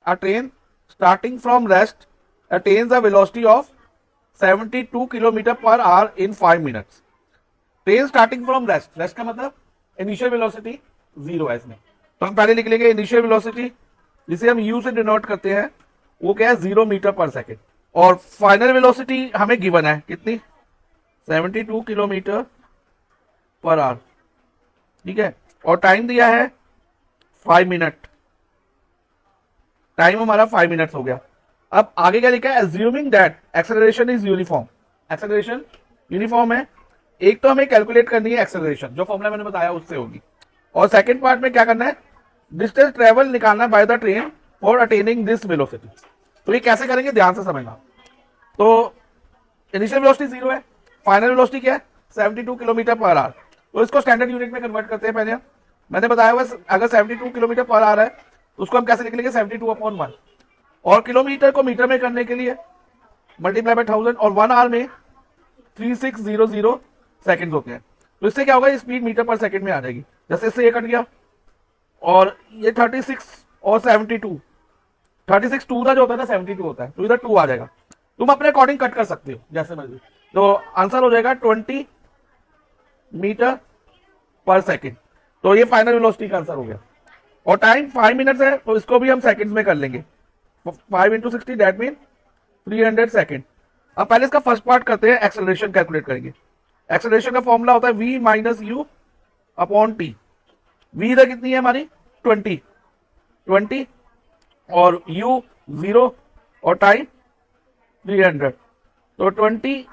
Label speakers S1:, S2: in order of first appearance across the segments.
S1: a train starting from rest attains a velocity of 72 kilometre per hour in 5 minutes. Train starting from rest, rest का मतलब initial velocity zero है इसमें, तो हम पहले लिख लेंगे इनिशियल वेलोसिटी जिसे हम यू से डिनोट करते हैं वो क्या है 0 मीटर पर सेकेंड, और फाइनल वेलोसिटी हमें गिवन है कितनी 72 किलोमीटर पर आवर, ठीक है, और टाइम दिया है 5 मिनट, टाइम हमारा 5 मिनट्स हो गया। अब आगे क्या लिखा है assuming that acceleration is uniform, acceleration uniform है। एक तो हमें कैलकुलेट करनी है एक्सेलरेशन जो फॉर्मूला मैंने बताया उससे होगी, और सेकंड पार्ट में क्या करना है डिस्टेंस ट्रेवल निकालना by the train for attaining this velocity. तो ये कैसे करेंगे ध्यान से समझना। तो इनिशियल वेलोसिटी जीरो है, फाइनल वेलोसिटी क्या है 72 किलोमीटर पर आवर, तो इसको स्टैंडर्ड यूनिट में कन्वर्ट करते हैं। पहले मैंने बताया हुआ अगर 72 किलोमीटर पर आवर है तो उसको हम कैसे लिख लेंगे 72/1, और किलोमीटर को मीटर में करने के लिए मल्टीप्लाई बाय 1000, और 1 आवर में 3600 सेकंड होते हैं। तो इससे क्या होगा स्पीड मीटर पर सेकंड में आ जाएगी। जैसे इससे ये कट गया और ये 36 और 72, 36 टू का जो होता है ना 72 होता है, तो इधर 2 आ जाएगा। तुम अपने अकॉर्डिंग कट कर सकते हो जैसे मर्जी, तो आंसर हो जाएगा 20 मीटर पर सेकंड। तो ये फाइनल वेलोसिटी का आंसर हो गया, और टाइम 5 मिनट्स है तो इसको भी हम सेकंड्स में कर लेंगे, 5 × 60 दैट मीन 300 सेकंड। अब पहले इसका फर्स्ट पार्ट करते हैं, एक्सेलरेशन कैलकुलेट करेंगे। एक्सेलरेशन का फॉर्मूला होता है v - u upon T. v इधर कितनी है हमारी 20 और u 0 और टाइम 300, तो 20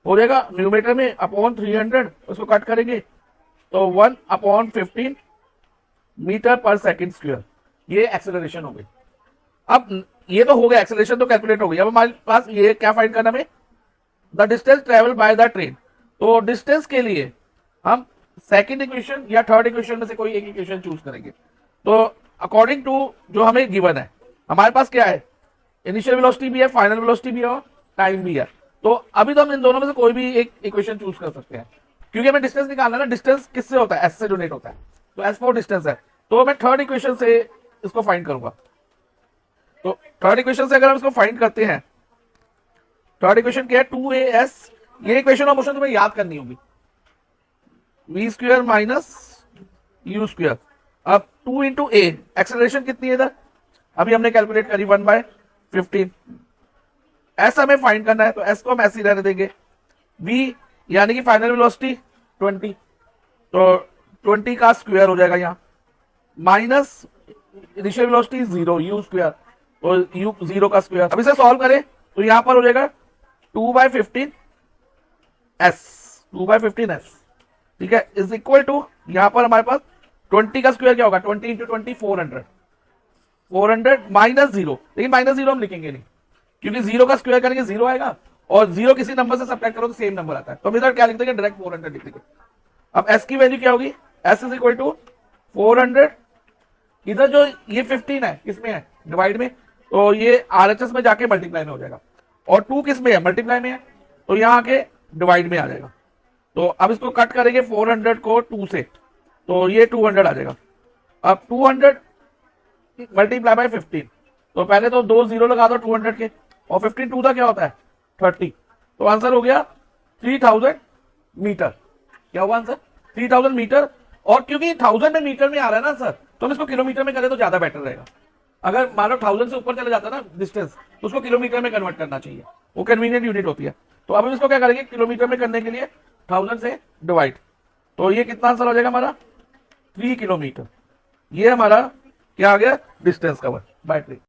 S1: हो जाएगा न्यूमेटर में अपॉन 300, उसको कट करेंगे तो 1/15 मीटर पर सेकंड स्क्वायर। ये एक्सेलरेशन हो गई। अब ये तो हो गया एक्सेलरेशन तो कैलकुलेट हो गई। अब हमारे पास ये क्या फाइंड करना है the distance travel by the train. तो डिस्टेंस के लिए हम सेकंड इक्वेशन या थर्ड इक्वेशन में से कोई एक इक्वेशन चूज करेंगे। तो अकॉर्डिंग टू जो हमें गिवन है हमारे पास क्या है इनिशियल वेलोसिटी भी है, फाइनल वेलोसिटी भी है और टाइम भी है। तो अभी तो हम इन दोनों में से कोई भी एक इक्वेशन चूज कर सकते हैं, क्योंकि हमें डिस्टेंस निकालना है ना। डिस्टेंस किससे होता है एस से डोनेट होता है, तो एस फोर डिस्टेंस है, तो मैं थर्ड इक्वेशन से इसको फाइंड करूंगा। तो थर्ड इक्वेशन से अगर हम इसको फाइंड करते हैं, थर्ड इक्वेशन क्या है 2as, ये इक्वेशन ऑफ मोशन तुम्हें याद करनी होगी, v² - u²। अब 2 × a एक्सेलरेशन कितनी है इधर अभी हमने कैलकुलेट करी 1/15। एस हमें फाइंड करना है तो एस को हम ऐसे ही रहने देंगे। v यानी कि फाइनल वेलोसिटी 20, तो 20 का स्क्वायर हो जाएगा यहाँ, माइनस इनिशियल वेलोसिटी 0 u², और u 0 का स्क्वायर। अब इसे सॉल्व करें तो यहां पर हो जाएगा 2/15s, 2/15s, ठीक है, इज इक्वल टू यहां पर हमारे पास 20 का स्क्वायर क्या होगा 20 × 20 400 माइनस 0, लेकिन माइनस 0 हम लिखेंगे नहीं क्योंकि 0 का स्क्वायर करेंगे 0 आएगा, और 0 किसी नंबर से सब्ट्रैक्ट करो तो सेम नंबर आता है, तो हम इधर क्या लिख देंगे डायरेक्ट 400 लिख देंगे। अब s की वैल्यू क्या होगी s इज इक्वल टू 400, इधर जो ये 15 है किसमें है डिवाइड में, तो ये RHS में जाके मल्टीप्लाई में हो जाएगा, और 2 किस में है मल्टीप्लाई में है, तो यहाँ आके डिवाइड में आ जाएगा। तो अब इसको कट करेंगे 400 को 2 से, तो ये 200 आ जाएगा। अब 200 मल्टीप्लाई बाय 15, तो पहले तो 2 0 लगा दो 200 के, और 15 2 का क्या होता है 30, तो आंसर हो गया 3000 मीटर। क्या हुआ आंसर 3000 मीटर। और क्योंकि 1000 में मीटर में आ रहा है ना सर, तो हम इसको किलोमीटर में करें तो ज्यादा बेटर रहेगा। अगर मान लो 1000 से ऊपर चले जाता है ना डिस्टेंस, तो उसको किलोमीटर में कन्वर्ट करना चाहिए, वो कन्वीनियंट यूनिट होती है। तो अब हम इसको क्या करेंगे किलोमीटर में करने के लिए 1000 से डिवाइड, तो ये कितना आंसर हो जाएगा हमारा 3 किलोमीटर। ये हमारा क्या आ गया डिस्टेंस कवर बाय ट्रेन।